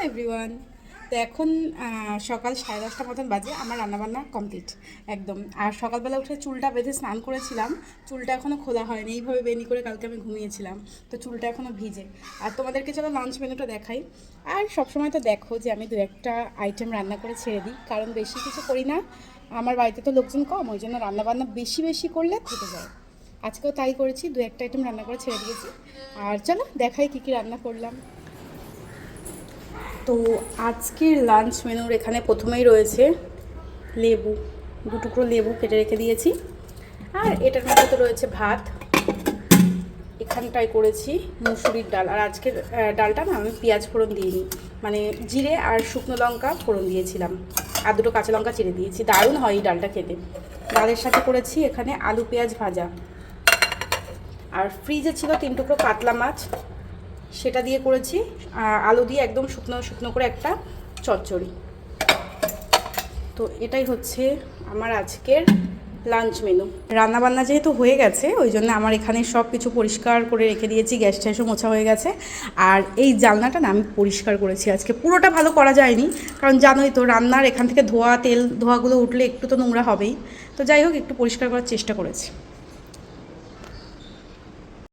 Hello everyone. তো এখন সকাল 10:30 মতন বাজে। আমার রান্নাবান্না কমপ্লিট একদম। আর সকালবেলা উঠে চুলটা বেঁধে স্নান করেছিলাম, চুলটা এখনও খোলা হয়নি, এইভাবে বেনি করে কালকে আমি ঘুমিয়েছিলাম, তো চুলটা এখনও ভিজে। আর তোমাদেরকে চলো লাঞ্চ মেনুটা দেখাই। আর সবসময় তো দেখো যে আমি দু একটা আইটেম রান্না করে ছেড়ে দিই, কারণ বেশি কিছু করি না। আমার বাড়িতে তো লোকজন কম, ওই জন্য রান্নাবান্না বেশি বেশি করলে থেকে যায়। আজকেও তাই করেছি, দু একটা আইটেম রান্না করে ছেড়ে দিয়েছি। আর চলো দেখাই কী কী রান্না করলাম। তো আজকের লাঞ্চ মেনুর এখানে প্রথমেই রয়েছে লেবু, 2 টুকরো লেবু কেটে রেখে দিয়েছি। আর এটার মধ্যে তো রয়েছে ভাত, এখানটায় করেছি মুসুরির ডাল। আর আজকের ডালটা না আমি পেঁয়াজ ফোড়ন দিইনি, মানে জিরে আর শুকনো লঙ্কা ফোড়ন দিয়েছিলাম, আর 2টো কাঁচা লঙ্কা চিড়ে দিয়েছি। দারুণ হয় এই ডালটা খেতে। ডালের সাথে করেছি এখানে আলু পেঁয়াজ ভাজা। আর ফ্রিজে ছিল 3 টুকরো কাতলা মাছ, সেটা দিয়ে করেছি আলু দিয়ে একদম শুকনো শুকনো করে একটা চচ্চড়ি। তো এটাই হচ্ছে আমার আজকের লাঞ্চ মেনু। রান্নাবান্না যেহেতু হয়ে গেছে, ওই জন্য আমার এখানে সব কিছু পরিষ্কার করে রেখে দিয়েছি, গ্যাস ট্যাসও মোছা হয়ে গেছে। আর এই জানলাটা না আমি পরিষ্কার করেছি আজকে, পুরোটা ভালো করা যায়নি, কারণ জানোই তো রান্নার এখান থেকে ধোয়া তেল ধোয়াগুলো উঠলে একটু তো নোংরা হবেই। তো যাই হোক, একটু পরিষ্কার করার চেষ্টা করেছি।